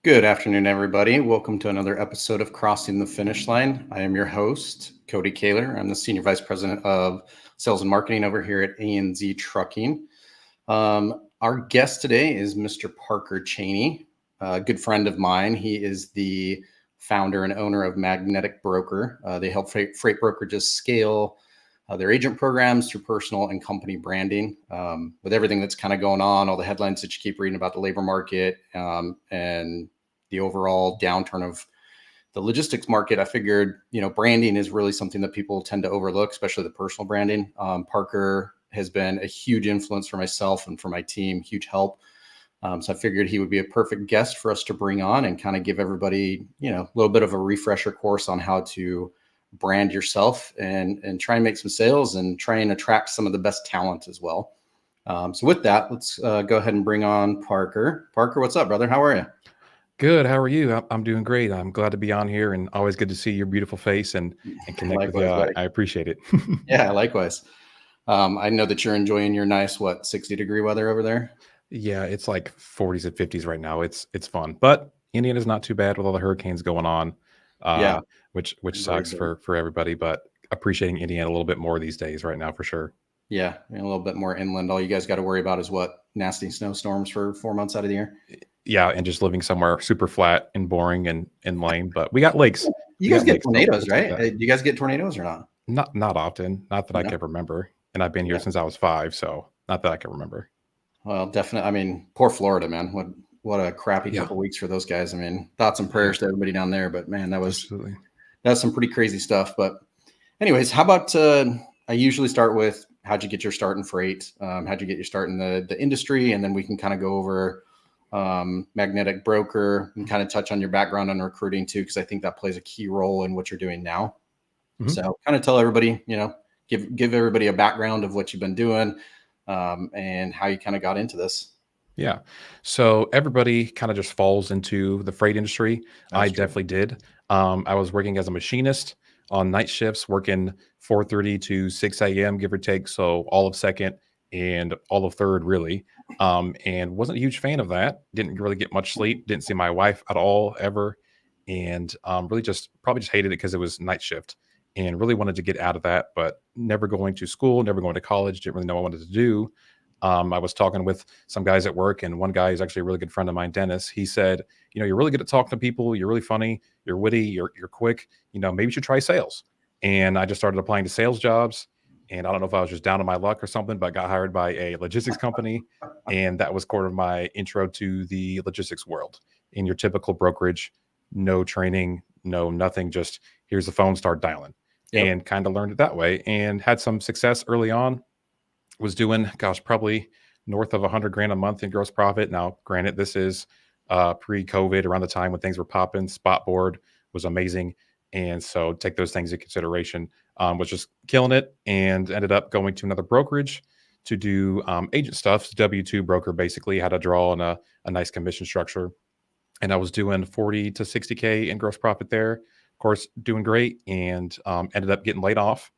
Good afternoon, everybody. Welcome to another episode of Crossing the Finish Line. I am your host, Cody Kaler. I'm the Senior Vice President of Sales and Marketing over here at A&Z Trucking. Our guest today is Mr. Parker Chaney, a good friend of mine. He is the founder and owner of Magnetic Broker. They help freight brokerages scale their agent programs through personal and company branding. With everything that's kind of going on, all the headlines that you keep reading about the labor market and the overall downturn of the logistics market, I figured, branding is really something that people tend to overlook, especially the personal branding. Parker has been a huge influence for myself and for my team, huge help. So I figured he would be a perfect guest for us to bring on and kind of give everybody, a little bit of a refresher course on how to brand yourself and try and make some sales and try and attract some of the best talent as well. So with that, let's go ahead and bring on Parker. Parker, what's up, brother? How are you? Good. How are you? I'm doing great. I'm glad to be on here, and always good to see your beautiful face and connect with you. Likewise, buddy. I appreciate it. Yeah, likewise. I know that you're enjoying your nice, 60-degree weather over there? Yeah, it's like 40s and 50s right now. It's fun, but Indiana's not too bad with all the hurricanes going on, Yeah, uh, which very sucks good. for everybody. But appreciating Indiana a little bit more these days right now for sure. Yeah, and a little bit more inland. All you guys got to worry about is what? Nasty snowstorms for 4 months out of the year? Yeah, and just living somewhere super flat and boring and lame. But we got lakes. You We guys got get lakes, so tornadoes, we'll take right? that. Do you guys get tornadoes or not? Not often. Not that I No? can remember. And I've been here Yeah. since I was 5, so not that I can remember. Well, definitely. I mean, poor Florida, man. What a crappy Yeah, couple weeks for those guys. I mean, thoughts and yeah, prayers to everybody down there. But man, absolutely. that's some pretty crazy stuff. But anyways, how about I usually start with how'd you get your start in freight? How'd you get your start in the industry? And then we can kind of go over Magnetic Broker and kind of touch on your background on recruiting too, because I think that plays a key role in what you're doing now. Mhm. So kind of tell everybody, give everybody a background of what you've been doing and how you kind of got into this. Yeah. So everybody kind of just falls into the freight industry. I That's true. definitely did. I was working as a machinist on night shifts, working 4:30 to 6 a.m., give or take. So all of second and all of third, really. And wasn't a huge fan of that. Didn't really get much sleep. Didn't see my wife at all ever. And really just probably just hated it because it was night shift and really wanted to get out of that, but never going to school, never going to college, didn't really know what I wanted to do. I was talking with some guys at work, and one guy is actually a really good friend of mine, Dennis. He said, "You're really good at talking to people. You're really funny. You're witty. You're quick. Maybe you should try sales." And I just started applying to sales jobs. And I don't know if I was just down on my luck or something, but I got hired by a logistics company, and that was sort of my intro to the logistics world. In your typical brokerage, no training, no nothing. Just here's the phone, start dialing, Yep. and kind of learned it that way, and had some success early on. Was doing, gosh, probably north of 100 grand a month in gross profit. Now, granted, this is pre-COVID, around the time when things were popping. Spot board was amazing, and so take those things into consideration. Was just killing it, and ended up going to another brokerage to do agent stuff. W-2 broker, basically had a draw and a nice commission structure, and I was doing 40 to 60K in gross profit there. Of course, doing great, and ended up getting laid off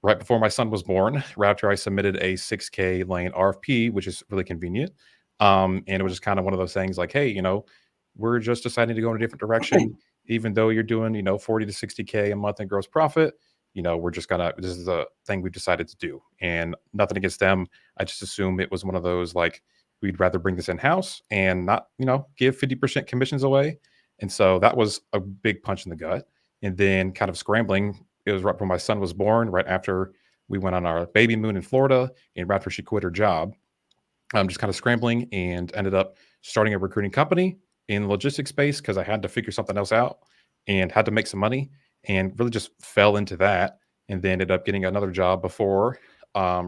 right before my son was born, right after I submitted a 6K lane RFP, which is really convenient. And it was just kind of one of those things like, hey, we're just deciding to go in a different direction. Even though you're doing, 40 to 60K a month in gross profit, we're just gonna, this is the thing we've decided to do. And nothing against them. I just assume it was one of those like, we'd rather bring this in house and not, give 50% commissions away. And so that was a big punch in the gut. And then kind of scrambling, it was right when my son was born, right after we went on our baby moon in Florida, and right after she quit her job. I'm just kind of scrambling and ended up starting a recruiting company in the logistics space because I had to figure something else out and had to make some money, and really just fell into that. And then ended up getting another job right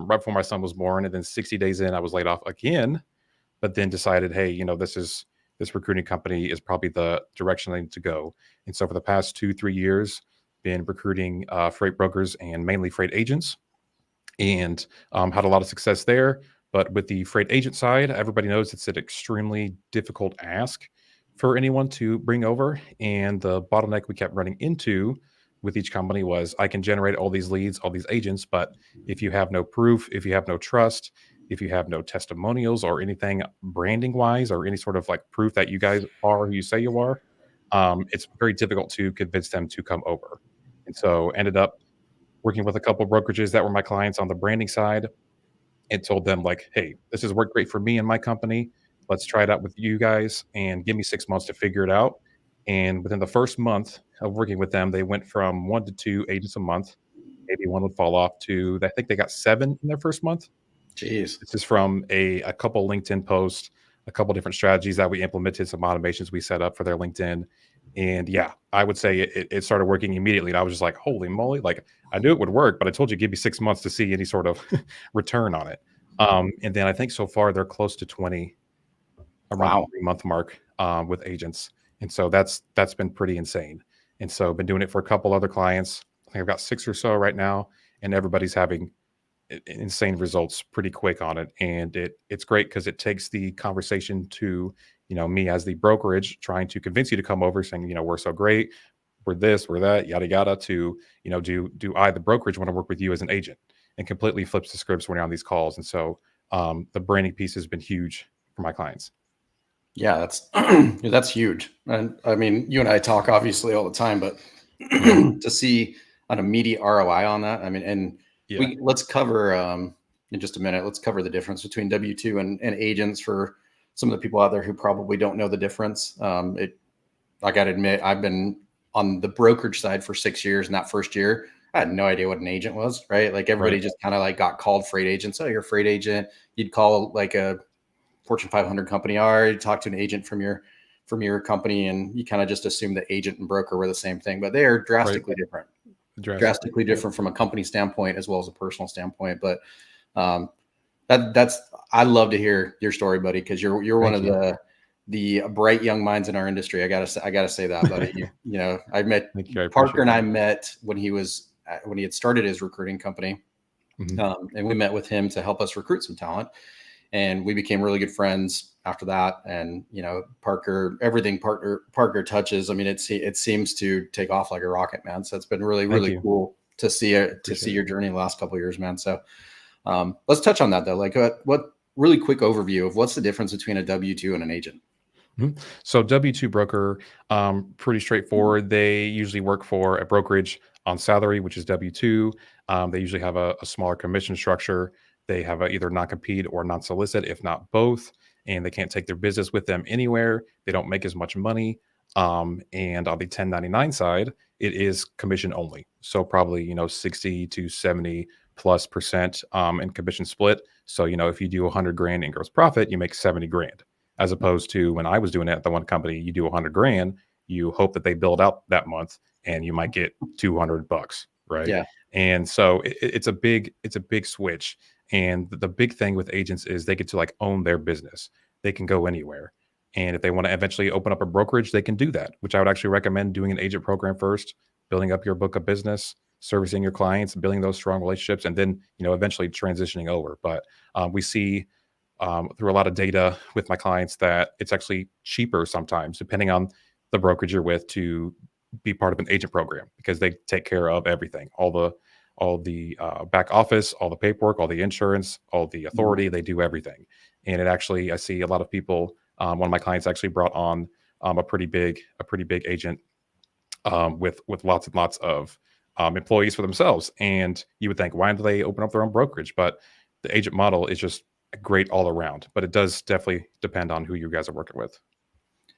before my son was born. And then 60 days in, I was laid off again, but then decided, hey, this recruiting company is probably the direction I need to go. And so for the past 2-3 years, been recruiting freight brokers and mainly freight agents, and had a lot of success there. But with the freight agent side, everybody knows it's an extremely difficult ask for anyone to bring over. And the bottleneck we kept running into with each company was I can generate all these leads, all these agents, but if you have no proof, if you have no trust, if you have no testimonials or anything branding wise, or any sort of like proof that you guys are who you say you are, it's very difficult to convince them to come over. And so ended up working with a couple of brokerages that were my clients on the branding side, and told them like, hey, this has worked great for me and my company. Let's try it out with you guys and give me 6 months to figure it out. And within the first month of working with them, they went from 1 to 2 agents a month. Maybe one would fall off to, I think they got 7 in their first month. Jeez. This is from a couple LinkedIn posts, a couple different strategies that we implemented, some automations we set up for their LinkedIn. And yeah, I would say it started working immediately. And I was just like, holy moly, like I knew it would work, but I told you give me 6 months to see any sort of return on it. And then I think so far they're close to 20 around Wow. the 3 month mark with agents. And so that's been pretty insane. And so I've been doing it for a couple other clients. I think I've got 6 or so right now, and everybody's having insane results pretty quick on it. And it's great because it takes the conversation to, me as the brokerage trying to convince you to come over, saying, we're so great, we're this, we're that, yada yada, to, do I, the brokerage, want to work with you as an agent, and completely flips the scripts when you're on these calls. And so the branding piece has been huge for my clients. Yeah, that's that's huge. And I mean, you and I talk obviously all the time, but to see an immediate ROI on that, I mean, and Yeah. let's cover in just a minute. Let's cover the difference between W-2 and agents for some of the people out there who probably don't know the difference. I got to admit, I've been on the brokerage side for 6 years, and that first year, I had no idea what an agent was. Right? Like everybody Right. just kind of like got called freight agents. Oh, you're a freight agent. You'd call like a Fortune 500 company, or you talk to an agent from your company, and you kind of just assume that agent and broker were the same thing, but they are Right. drastically different. Drastically Yep. different from a company standpoint as well as a personal standpoint. But um, that's I love to hear your story, buddy, because you're one Thank of you. the bright young minds in our industry. I gotta say that, buddy. I met Thank you. I Parker, appreciate and I that. met when he had started his recruiting company, Mhm. and we met with him to help us recruit some talent, and we became really good friends after that. And Parker, everything Parker touches, I mean, it seems to take off like a rocket, man. So it's been really Thank really you. cool to see it, to see Appreciate it. your journey in the last couple of years, man. So let's touch on that though. Like what really quick overview of what's the difference between a W-2 and an agent? Mhm. So W-2 broker, pretty straightforward. They usually work for a brokerage on salary, which is W-2. They usually have a smaller commission structure. They have either non-compete or non-solicit, if not both, and they can't take their business with them anywhere. They don't make as much money. And on the 1099 side, it is commission only. So probably 60 to 70 plus percent in commission split. So if you do 100 grand in gross profit, you make 70 grand, as opposed to when I was doing it at the one company, you do 100 grand, you hope that they build out that month, and you might get $200, right? Yeah. And so it's a big switch. And the big thing with agents is they get to like own their business. They can go anywhere. And if they want to eventually open up a brokerage, they can do that, which I would actually recommend doing an agent program first, building up your book of business, servicing your clients, building those strong relationships, and then, eventually transitioning over. But we see through a lot of data with my clients that it's actually cheaper sometimes, depending on the brokerage you're with, to be part of an agent program, because they take care of everything, all the back office, all the paperwork, all the insurance, all the Mhm. authority. They do everything. And it actually, I see a lot of people. One of my clients actually brought on a pretty big agent with lots and lots of employees for themselves. And you would think, why do they open up their own brokerage? But the agent model is just great all around. But it does definitely depend on who you guys are working with.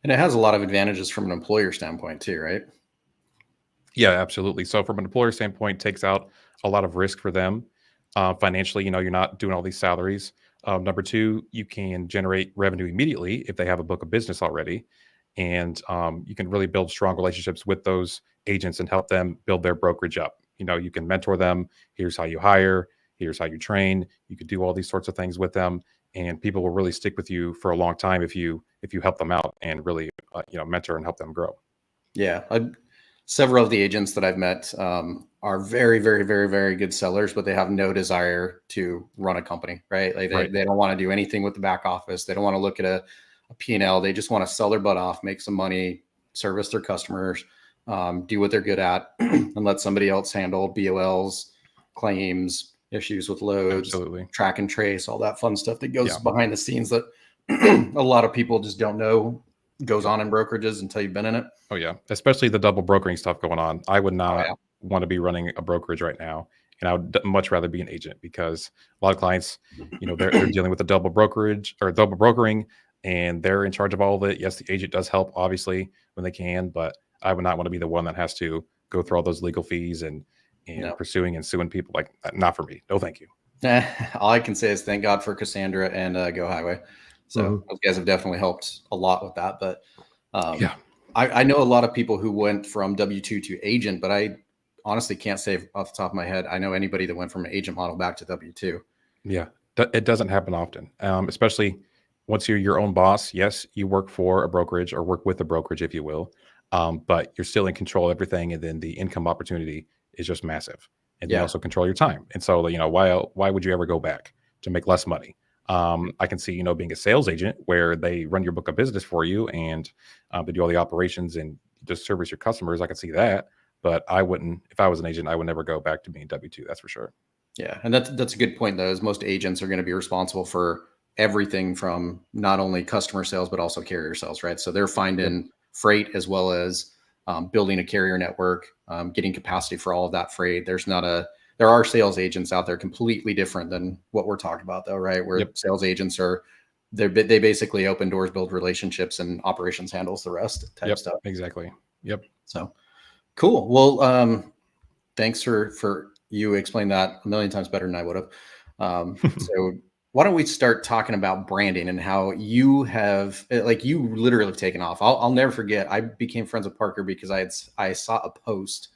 And it has a lot of advantages from an employer standpoint too, right? Yeah, absolutely. So from an employer standpoint, takes out a lot of risk for them financially. You're not doing all these salaries. Number two, you can generate revenue immediately if they have a book of business already, and you can really build strong relationships with those agents and help them build their brokerage up. You can mentor them. Here's how you hire. Here's how you train. You could do all these sorts of things with them, and people will really stick with you for a long time if you help them out and really mentor and help them grow. Yeah. Several of the agents that I've met are very, very, very, very good sellers, but they have no desire to run a company, right? Like Right. they don't want to do anything with the back office. They don't want to look at a P&L. They just want to sell their butt off, make some money, service their customers, do what they're good at, and let somebody else handle BOLs, claims, issues with loads, Absolutely. track and trace, all that fun stuff that goes Yeah. behind the scenes that a lot of people just don't know goes Yep. on in brokerages until you've been in it. Oh yeah, especially the double brokering stuff going on. I would Oh not yeah. want to be running a brokerage right now, and I would much rather be an agent because a lot of clients, they're dealing with the double brokerage or double brokering, and they're in charge of all of it. Yes, the agent does help obviously when they can, but I would not want to be the one that has to go through all those legal fees and No. pursuing and suing people. Like, not for me. No, thank you. All I can say is thank God for Cassandra and Go Highway. So Mhm. those guys have definitely helped a lot with that. But Yeah, I know a lot of people who went from W-2 to agent, but I honestly can't say off the top of my head I know anybody that went from an agent model back to W-2. yeah. It doesn't happen often, especially once you're your own boss. Yes, you work for a brokerage or work with a brokerage, if you will, but you're still in control of everything, and then the income opportunity is just massive. And then you Yeah. also control your time. And so, why would you ever go back to make less money? I can see, being a sales agent where they run your book of business for you and they do all the operations and just service your customers. I can see that, but I wouldn't. If I was an agent, I would never go back to being W-2. That's for sure. Yeah, and that's a good point though. Is most agents are going to be responsible for everything from not only customer sales but also carrier sales, right? So they're Yep. finding freight as well as building a carrier network, getting capacity for all of that freight. There are sales agents out there completely different than what we're talking about though, right? Where Yep. sales agents they basically open doors, build relationships, and operations handles the rest type Yep. stuff. Exactly. Yep. So cool. Well, thanks for you explain that a million times better than I would have. So why don't we start talking about branding and how you have like you literally have taken off. I'll never forget. I became friends with Parker because I saw a post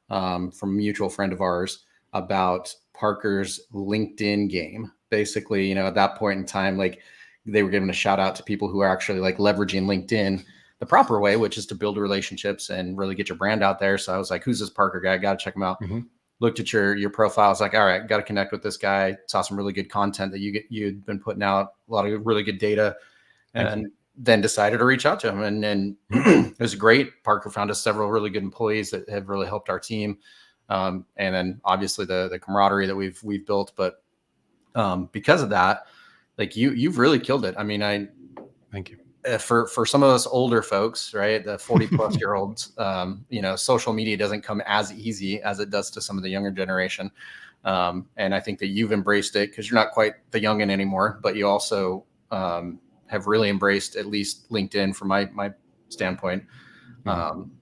from a mutual friend of ours about Parker's LinkedIn game. Basically, at that point in time, like they were giving a shout out to people who are actually like leveraging LinkedIn the proper way, which is to build relationships and really get your brand out there. So I was like, who's this Parker guy? Got to check him out. Hmm. Looked at your profile. I was like, all right, got to connect with this guy. Saw some really good content that you'd been putting out, a lot of really good data, Thank you. and then decided to reach out to him. And then Mhm. it was great. Parker found us several really good employees that have really helped our team. And then obviously the camaraderie that we've built. But because of that, like you've really killed it. I mean, Thank you. for some of us older folks, right, the 40 plus year olds, social media doesn't come as easy as it does to some of the younger generation. And I think that you've embraced it because you're not quite the youngin anymore, but you also have really embraced at least LinkedIn from my standpoint, Mhm. um,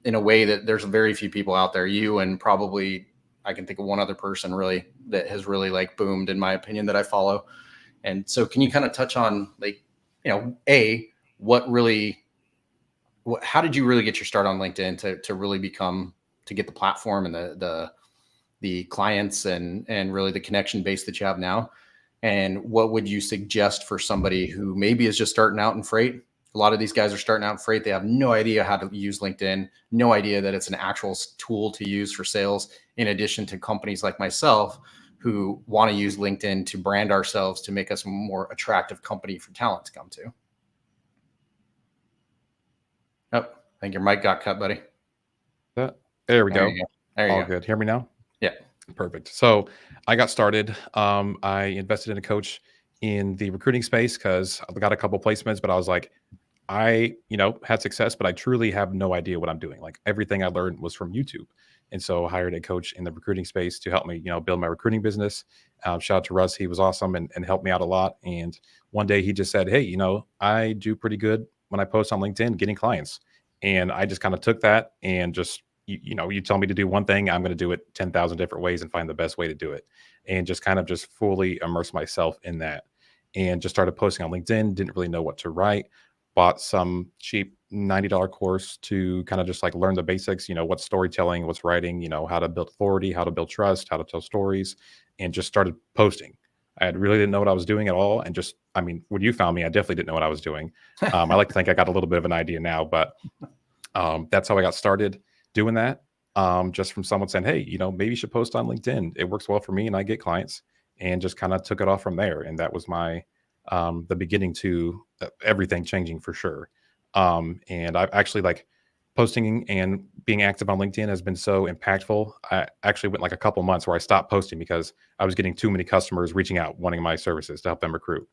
in a way that there's very few people out there. You and probably I can think of one other person really that has really like boomed in my opinion that I follow. And so, can you Thank kind you. of touch on like, a what really, how did you really get your start on LinkedIn to really become to get the platform and the clients and really the connection base that you have now? And what would you suggest for somebody who maybe is just starting out in freight? A lot of these guys are starting out in freight. They have no idea how to use LinkedIn, no idea that it's an actual tool to use for sales, in addition to companies like myself who want to use LinkedIn to brand ourselves to make us a more attractive company for talent to come to. Oh, I think your mic got cut, buddy. There we There go. you go. There you All go. good. Hear me now? Yeah. Perfect. So I got started. I invested in a coach in the recruiting space because I got a couple placements, but I was like, I, had success, but I truly have no idea what I'm doing. Like everything I learned was from YouTube. And so I hired a coach in the recruiting space to help me, build my recruiting business. Shout out to Russ. He was awesome and helped me out a lot. And one day he just said, hey, I do pretty good when I post on LinkedIn getting clients. And I just kind of took that and just, you tell me to do one thing, I'm going to do it 10,000 different ways and find the best way to do it. And just kind of just fully immerse myself in that and just started posting on LinkedIn. Didn't really know what to write, bought some cheap $90 course to kind of just like learn the basics, what's storytelling, what's writing, how to build authority, how to build trust, how to tell stories, and just started posting. I really didn't know what I was doing at all. And just, I mean, when you found me, I definitely didn't know what I was doing. I like to think I got a little bit of an idea now, but that's how I got started doing that. Just from someone saying, hey, maybe you should post on LinkedIn. It works well for me and I get clients, and just kind of took it off from there. And that was my, the beginning to everything changing for sure. And I've actually like posting and being active on LinkedIn has been so impactful. I actually went like a couple months where I stopped posting because I was getting too many customers reaching out wanting my services to help them recruit,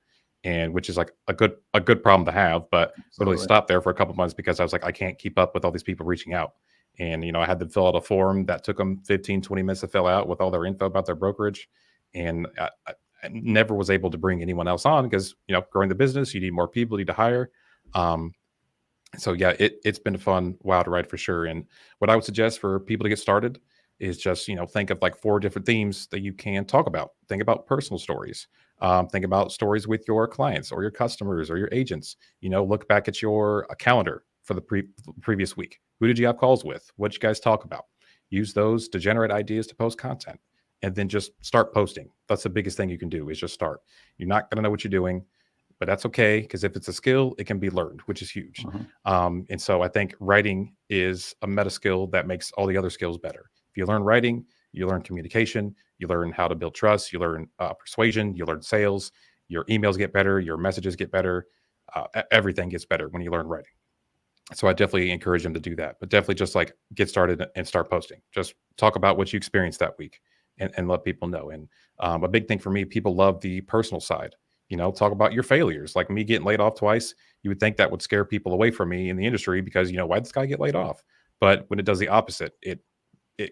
and which is like a good problem to have. But literally Absolutely. stopped there for a couple months because I was like, I can't keep up with all these people reaching out. And I had to fill out a form that took them 15, 20 minutes to fill out with all their info about their brokerage. And I never was able to bring anyone else on because growing the business, you need more people, you need to hire. So yeah, it's been a fun, wild ride for sure. And what I would suggest for people to get started is just think of like 4 different themes that you can talk about. Think about personal stories. Think about stories with your clients or your customers or your agents. Look back at your calendar for the previous week. Who did you have calls with? What did you guys talk about? Use those to generate ideas to post content, and then just start posting. That's the biggest thing you can do, is just start. You're not going to know what you're doing, but that's okay, because if it's a skill, it can be learned, which is huge. And so I think writing is a meta skill that makes all the other skills better. If you learn writing, you learn communication, you learn how to build trust, you learn persuasion, you learn sales, your emails get better, your messages get better, everything gets better when you learn writing. So I definitely encourage them to do that, but definitely just like get started and start posting. Just talk about what you experienced that week, and let people know. And a big thing for me, people love the personal side. Talk about your failures. Like me getting laid off twice, you would think that would scare people away from me in the industry because, why did this guy get laid off? But when it does the opposite, it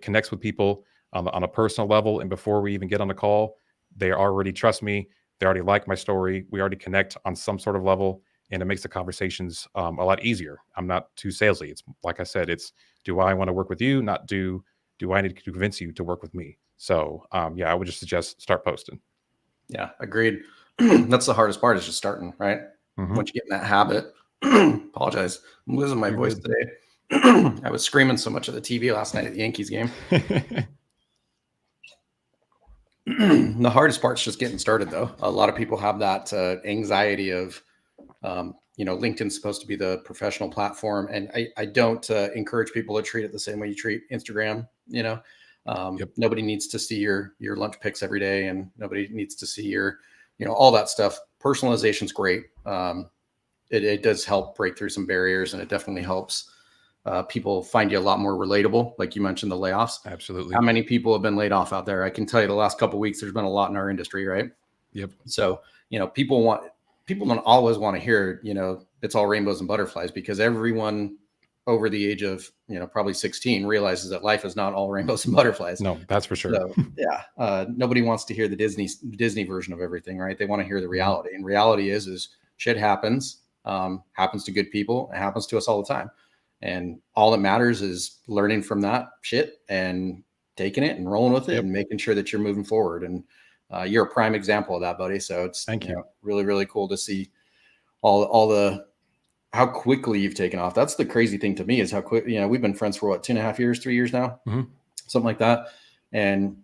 connects with people on a personal level. And before we even get on the call, they already trust me. They already like my story. We already connect on some sort of level, and it makes the conversations a lot easier. I'm not too salesy. It's like I said, it's, do I want to work with you? Not do I need to convince you to work with me? So yeah, I would just suggest start posting. Yeah, agreed. That's the hardest part, is just starting, right? Once you get in that habit. Apologize, I'm losing my voice today. I was screaming so much at the TV last night at the Yankees game. The hardest part's just getting started, though. A lot of people have that anxiety of, LinkedIn's supposed to be the professional platform, and I don't encourage people to treat it the same way you treat Instagram. Nobody needs to see your lunch pics every day, and nobody needs to see your, all that stuff. Personalization's great. It does help break through some barriers, and it definitely helps people find you a lot more relatable. Like you mentioned, the layoffs. Absolutely. How many people have been laid off out there? I can tell you the last couple of weeks, there's been a lot in our industry, right? Yep. So, people don't always want to hear, it's all rainbows and butterflies, because everyone over the age of, probably 16 realizes that life is not all rainbows and butterflies. No, that's for sure. So, yeah. Nobody wants to hear the Disney version of everything, right? They want to hear the reality. And reality is shit happens, happens to good people. It happens to us all the time. And all that matters is learning from that shit and taking it and rolling with it and making sure that you're moving forward. And you're a prime example of that, buddy. So it's Thank you. Really, really cool to see how quickly you've taken off. That's the crazy thing to me, is how quick, we've been friends for what, 2.5 years, 3 years now, something like that. And,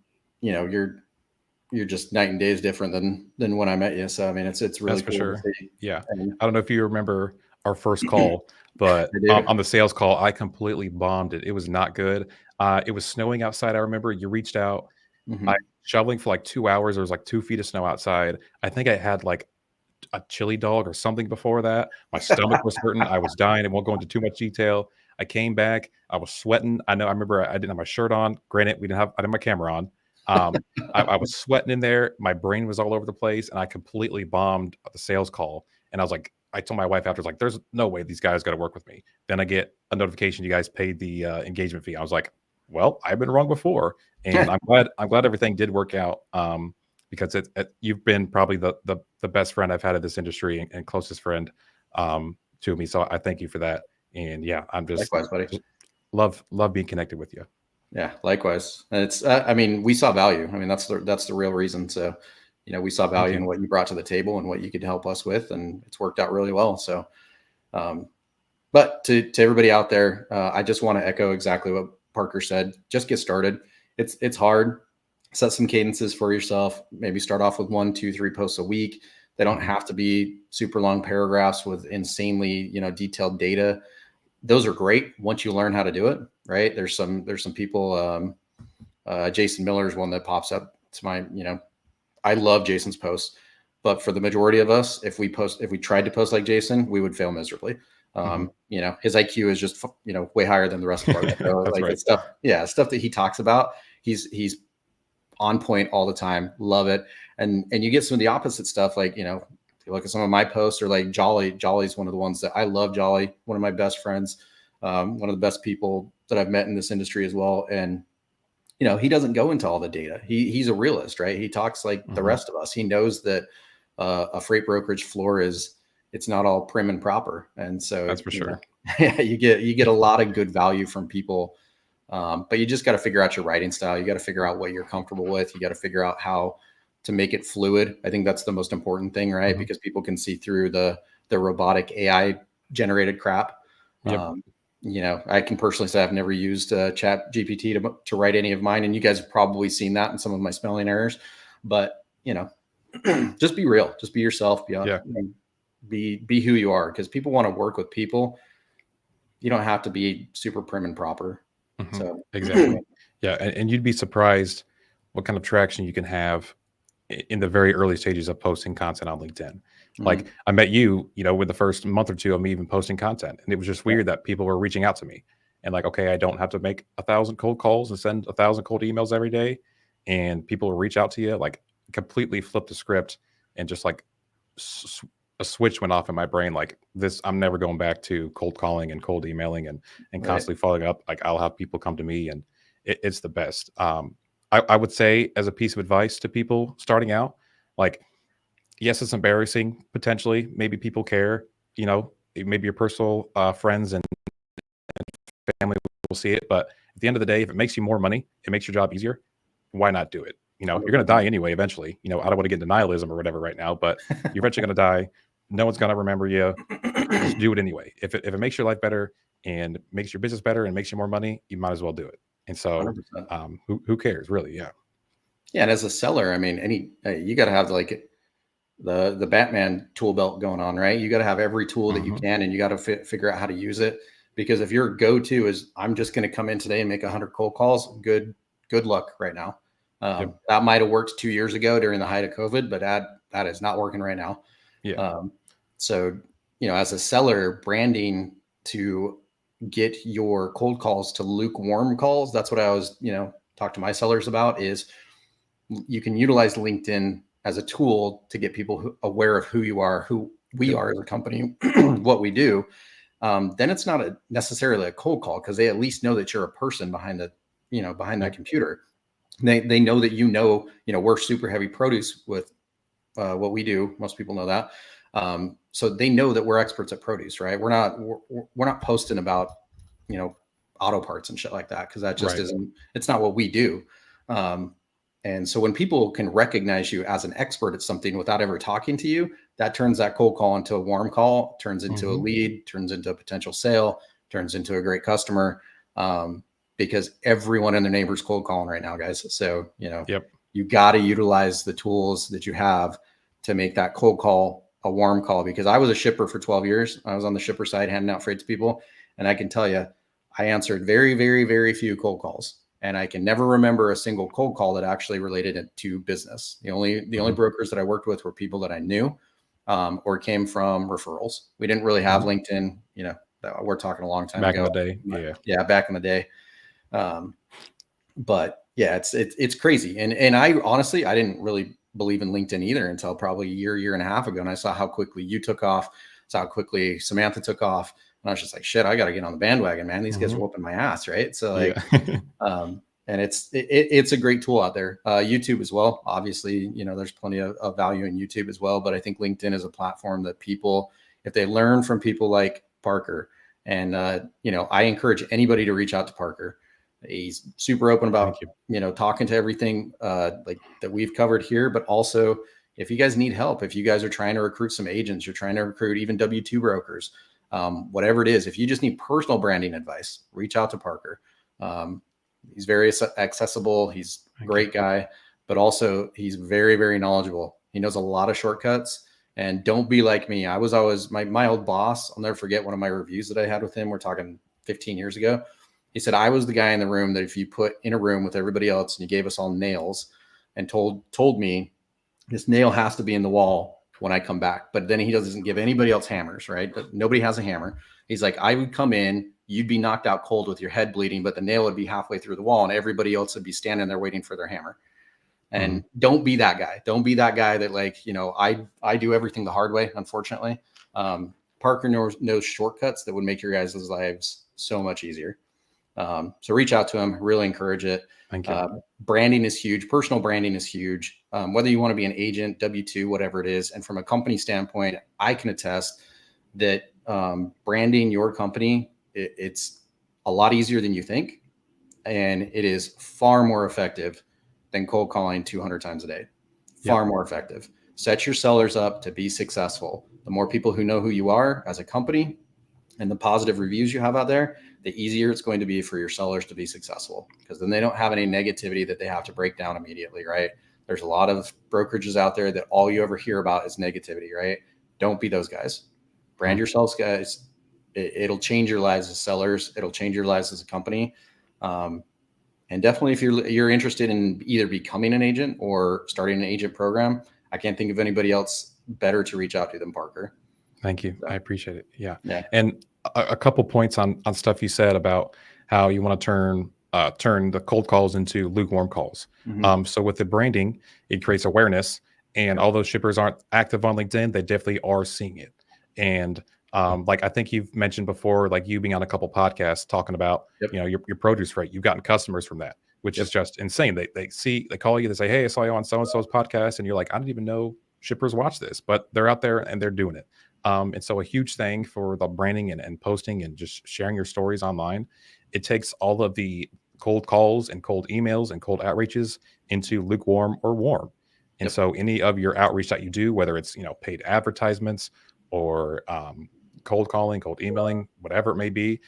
you're just night and days different than when I met you. So, I mean, it's really That's cool for to sure. see. Yeah. And I don't know if you remember our first call, but on the sales call, I completely bombed it. It was not good. It was snowing outside. I remember you reached out. I shoveling for like 2 hours. There was like 2 feet of snow outside. I think I had like a chili dog or something before that. My stomach was hurting. I was dying. I won't go into too much detail. I came back. I was sweating. I remember I didn't have my shirt on. Granted, I didn't have my camera on. I was sweating in there. My brain was all over the place, and I completely bombed the sales call. And I was like, I told my wife afterwards, like, there's no way these guys got to work with me. Then I get a notification you guys paid the engagement fee. I was like, well, I've been wrong before, and I'm glad everything did work out. Because you've been probably the best friend I've had in this industry, and closest friend to me. So I thank you for that. And yeah, I'm just likewise, buddy. Just love being connected with you. Yeah, likewise. And it's, I mean, we saw value. I mean, that's the real reason. So, we saw value in what you brought to the table and what you could help us with, and it's worked out really well. So, but to everybody out there, I just want to echo exactly what Parker said. Just get started. It's hard. Set some cadences for yourself. Maybe start off with 1, 2, 3 posts a week. They don't have to be super long paragraphs with insanely, detailed data. Those are great once you learn how to do it, right? There's some people, Jason Miller's one that pops up to my, I love Jason's posts, but for the majority of us, if we tried to post like Jason, we would fail miserably. You know, his IQ is just, you know, way higher than the rest of ours. So That's like right. it's stuff, yeah, stuff that he talks about. He's on point all the time. Love it. And you get some of the opposite stuff. Like, you know, if you look at some of my posts or like Jolly's one of the ones that I love. Jolly, one of my best friends, one of the best people that I've met in this industry as well. And, you know, he doesn't go into all the data. He's a realist, right? He talks like the rest of us. He knows that a freight brokerage floor it's not all prim and proper. And so, That's for you know, sure. yeah, you get a lot of good value from people. But you just got to figure out your writing style. You got to figure out what you're comfortable with. You got to figure out how to make it fluid. I think that's the most important thing, right? Because people can see through the robotic AI generated crap. Yep. You know, I can personally say I've never used Chat GPT to write any of mine, and you guys have probably seen that in some of my spelling errors. But you know, just be real, just be yourself, Yeah. be who you are, because people want to work with people. You don't have to be super prim and proper. So Exactly. Yeah. And you'd be surprised what kind of traction you can have in the very early stages of posting content on LinkedIn. Like I met you, you know, with the first month or two of me even posting content. And it was just weird that people were reaching out to me and like, okay, I don't have to make 1,000 cold calls and send 1,000 cold emails every day. And people will reach out to you, like completely flip the script and just like a switch went off in my brain. Like this, I'm never going back to cold calling and cold emailing and constantly following up. Like I'll have people come to me and it's the best. I would say as a piece of advice to people starting out, like, yes, it's embarrassing potentially. Maybe people care, you know, maybe your personal friends and family will see it. But at the end of the day, if it makes you more money, it makes your job easier. Why not do it? You know, you're going to die anyway eventually. You know, I don't want to get into nihilism or whatever right now, but you're eventually going to die. No one's going to remember you. Just do it anyway. If it makes your life better and makes your business better and makes you more money, you might as well do it. And so, 100%. who cares, really? Yeah. Yeah, and as a seller, I mean, you got to have like the Batman tool belt going on, right? You got to have every tool that you can, and you got to figure out how to use it. Because if your go-to is I'm just going to come in today and make 100 cold calls, good luck right now. Yep. That might have worked 2 years ago during the height of COVID, but that is not working right now. Yeah. So, you know, as a seller, branding to get your cold calls to lukewarm calls, that's what I always, you know, talk to my sellers about is you can utilize LinkedIn as a tool to get people aware of who you are, who we are as a company, what we do. Then it's not necessarily a cold call because they at least know that you're a person behind the, you know, behind that computer. They know that, you know, we're super heavy produce with what we do. Most people know that. So they know that we're experts at produce, right? We're not posting about, you know, auto parts and shit like that, because that just isn't, it's not what we do. And so when people can recognize you as an expert at something without ever talking to you, that turns that cold call into a warm call, turns into a lead, turns into a potential sale, turns into a great customer. Because everyone in their neighbor's cold calling right now, guys. So, you know, you got to utilize the tools that you have to make that cold call a warm call. Because I was a shipper for 12 years. I was on the shipper side handing out freight to people. And I can tell you, I answered very, very, very few cold calls. And I can never remember a single cold call that actually related it to business. The only brokers that I worked with were people that I knew or came from referrals. We didn't really have LinkedIn, you know, we're talking a long time Back ago. in the day. Yeah, back in the day. But yeah, it's crazy. And I honestly, I didn't really believe in LinkedIn either until probably a year and a half ago. And I saw how quickly you took off, saw how quickly Samantha took off. And I was just like, shit, I got to get on the bandwagon, man. These guys are whooping my ass. Right. So like, and it's a great tool out there. YouTube as well. Obviously, you know, there's plenty of value in YouTube as well. But I think LinkedIn is a platform that people, if they learn from people like Parker, and you know, I encourage anybody to reach out to Parker. He's super open about, you know, talking to everything like that we've covered here, but also if you guys need help, if you guys are trying to recruit some agents, you're trying to recruit even W-2 brokers, whatever it is, if you just need personal branding advice, reach out to Parker. He's very accessible. He's a great guy, but also he's very, very knowledgeable. He knows a lot of shortcuts. And don't be like me. I was always my old boss. I'll never forget one of my reviews that I had with him. We're talking 15 years ago. He said, I was the guy in the room that if you put in a room with everybody else and you gave us all nails and told me this nail has to be in the wall when I come back. But then he doesn't give anybody else hammers, right? But nobody has a hammer. He's like, I would come in, you'd be knocked out cold with your head bleeding, but the nail would be halfway through the wall and everybody else would be standing there waiting for their hammer. And don't be that guy. Don't be that guy that like, you know, I do everything the hard way, unfortunately. Parker knows shortcuts that would make your guys' lives so much easier. So reach out to him, really encourage it. Thank you. Branding is huge. Personal branding is huge. Whether you want to be an agent, W-2, whatever it is. And from a company standpoint, I can attest that branding your company, it's a lot easier than you think. And it is far more effective than cold calling 200 times a day. Far more effective. Set your sellers up to be successful. The more people who know who you are as a company and the positive reviews you have out there, the easier it's going to be for your sellers to be successful, because then they don't have any negativity that they have to break down immediately, right? There's a lot of brokerages out there that all you ever hear about is negativity, right? Don't be those guys. Brand yourselves, guys. It'll change your lives as sellers. It'll change your lives as a company. And definitely if you're interested in either becoming an agent or starting an agent program, I can't think of anybody else better to reach out to than Parker. Thank you. I appreciate it. Yeah. Yeah. And a couple points on stuff you said about how you want to turn the cold calls into lukewarm calls. So with the branding, it creates awareness, and although shippers aren't active on LinkedIn, they definitely are seeing it. And like I think you've mentioned before, like you being on a couple podcasts talking about, you know, your produce rate, you've gotten customers from that, which is just insane. They call you, they say, hey, I saw you on so-and-so's podcast. And you're like, I didn't even know shippers watch this, but they're out there and they're doing it. And so a huge thing for the branding and posting and just sharing your stories online, it takes all of the cold calls and cold emails and cold outreaches into lukewarm or warm. And so any of your outreach that you do, whether it's, you know, paid advertisements or cold calling, cold emailing, whatever it may be,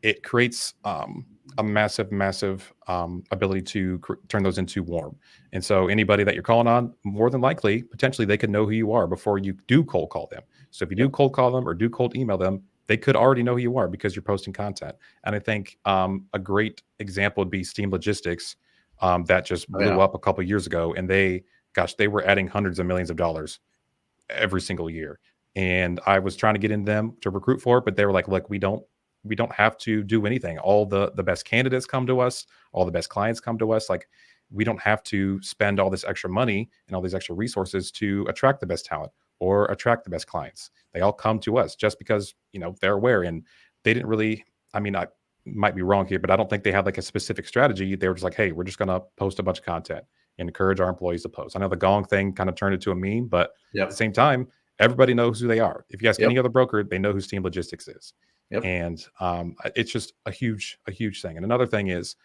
it creates a massive ability to turn those into warm. And so anybody that you're calling on, more than likely, potentially they could know who you are before you do cold call them. So if you do cold call them or do cold email them, they could already know who you are because you're posting content. And I think a great example would be Steam Logistics that just blew up a couple of years ago. And they were adding hundreds of millions of dollars every single year. And I was trying to get into them to recruit for it, but they were like, look, we don't have to do anything. All the best candidates come to us. All the best clients come to us. Like, we don't have to spend all this extra money and all these extra resources to attract the best talent or attract the best clients. They all come to us just because, you know, they're aware. And they didn't really, I mean, I might be wrong here, but I don't think they had like a specific strategy. They were just like, hey, we're just going to post a bunch of content and encourage our employees to post. I know the gong thing kind of turned into a meme, but at the same time, everybody knows who they are. If you ask any other broker, they know who Steam Logistics is. And it's just a huge thing. And another thing is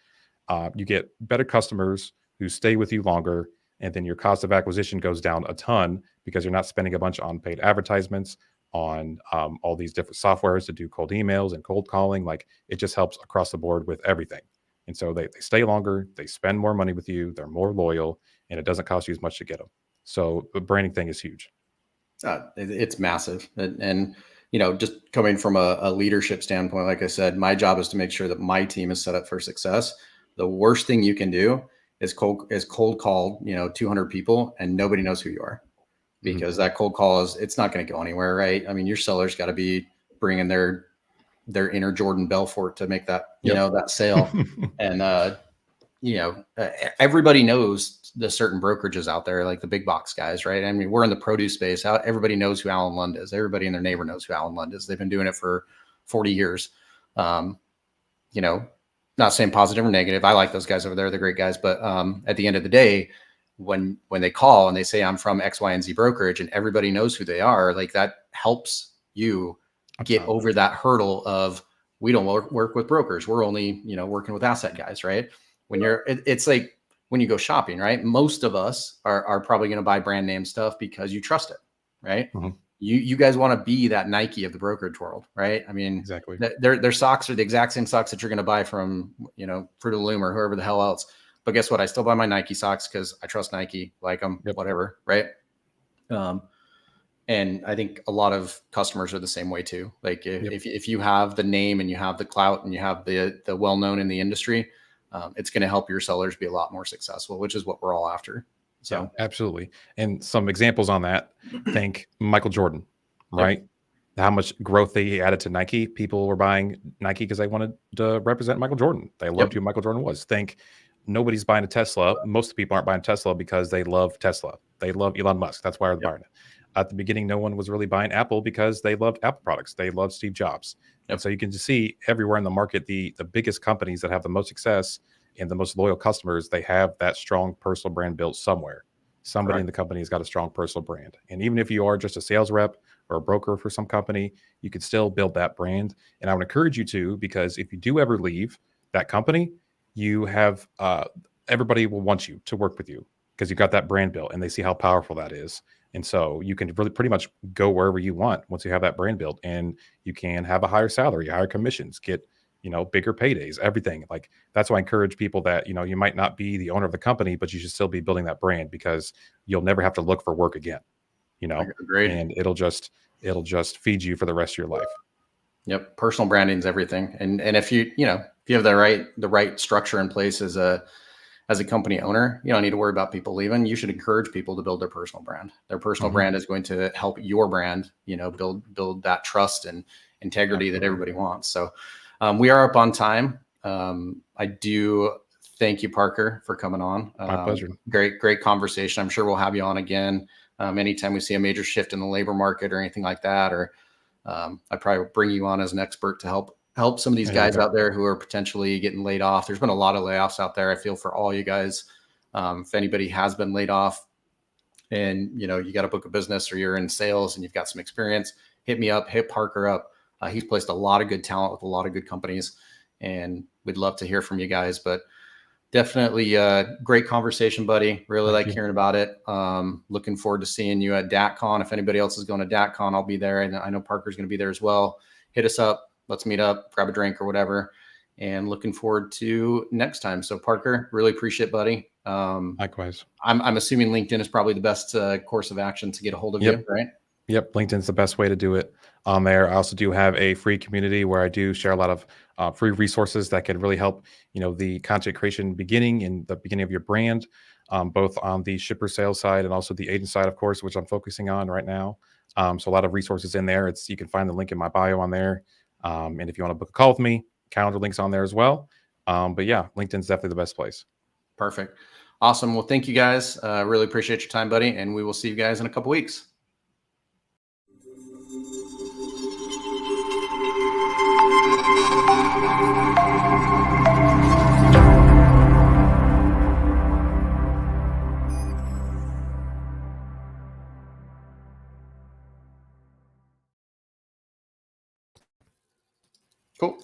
you get better customers who stay with you longer, and then your cost of acquisition goes down a ton because you're not spending a bunch on paid advertisements, on all these different softwares to do cold emails and cold calling. Like, it just helps across the board with everything. And so they stay longer, they spend more money with you, they're more loyal, and it doesn't cost you as much to get them. So the branding thing is huge. It's massive. And you know, just coming from a leadership standpoint, like I said, my job is to make sure that my team is set up for success. The worst thing you can do is cold call, you know, 200 people and nobody knows who you are, because that cold call it's not going to go anywhere, right? I mean, your seller's got to be bringing their inner Jordan Belfort to make that, you know, that sale. And, you know, everybody knows the certain brokerages out there, like the big box guys, right? I mean, we're in the produce space. Everybody knows who Alan Lund is. Everybody in their neighbor knows who Alan Lund is. They've been doing it for 40 years. You know, not saying positive or negative. I like those guys over there. They're great guys. But at the end of the day, when they call and they say, I'm from X, Y, and Z brokerage, and everybody knows who they are, like, that helps you get over that hurdle of, we don't work with brokers. We're only, you know, working with asset guys, right? When it's like, when you go shopping, right? Most of us are probably going to buy brand name stuff because you trust it, right? You guys want to be that Nike of the brokerage world, right? I mean, exactly. Their socks are the exact same socks that you're going to buy from, you know, Fruit of the Loom or whoever the hell else. But guess what? I still buy my Nike socks because I trust Nike, like them, whatever, right? And I think a lot of customers are the same way too. Like if you have the name and you have the clout and you have the well-known in the industry, it's going to help your sellers be a lot more successful, which is what we're all after. So Yeah, absolutely. And some examples on that, think Michael Jordan, right? How much growth they added to Nike. People were buying Nike because they wanted to represent Michael Jordan. They loved who Michael Jordan was. Think nobody's buying a Tesla. Most people aren't buying Tesla because they love Tesla. They love Elon Musk. That's why they're buying it. At the beginning, no one was really buying Apple because they loved Apple products. They loved Steve Jobs. And so you can just see everywhere in the market, the biggest companies that have the most success and the most loyal customers, they have that strong personal brand built somewhere. Somebody in the company has got a strong personal brand. And even if you are just a sales rep or a broker for some company, you can still build that brand. And I would encourage you to, because if you do ever leave that company, you have everybody will want you to work with you because you got that brand built and they see how powerful that is. And so you can really pretty much go wherever you want once you have that brand built, and you can have a higher salary, higher commissions, get bigger paydays, everything. Like, that's why I encourage people that you might not be the owner of the company, but you should still be building that brand, because you'll never have to look for work again. Agreed. And it'll just feed you for the rest of your life. Yep. Personal branding is everything. And if you have the right structure in place as a company owner, you don't need to worry about people leaving. You should encourage people to build their personal brand. Their personal brand is going to help your brand, build that trust and integrity that everybody wants. So we are up on time. I do thank you, Parker, for coming on. My pleasure. Great conversation. I'm sure we'll have you on again anytime we see a major shift in the labor market or anything like that. Or I'd probably bring you on as an expert to help some of these guys out there who are potentially getting laid off. There's been a lot of layoffs out there. I feel for all you guys. If anybody has been laid off and you got a book of business or you're in sales and you've got some experience, hit me up, hit Parker up. He's placed a lot of good talent with a lot of good companies, and we'd love to hear from you guys. But definitely great conversation, buddy. Really like hearing about it. Looking forward to seeing you at DATCon. If anybody else is going to DATCon, I'll be there. And I know Parker's going to be there as well. Hit us up. Let's meet up, grab a drink or whatever. And looking forward to next time. So Parker, really appreciate it, buddy. Likewise. I'm assuming LinkedIn is probably the best course of action to get a hold of you, right? Yep. LinkedIn's the best way to do it on there. I also do have a free community where I do share a lot of free resources that can really help, the content creation beginning and the beginning of your brand, both on the shipper sales side and also the agent side, of course, which I'm focusing on right now. So a lot of resources in there. You can find the link in my bio on there. And if you want to book a call with me, calendar links on there as well. But yeah, LinkedIn's definitely the best place. Perfect. Awesome. Well, thank you guys. Really appreciate your time, buddy. And we will see you guys in a couple weeks. Cool.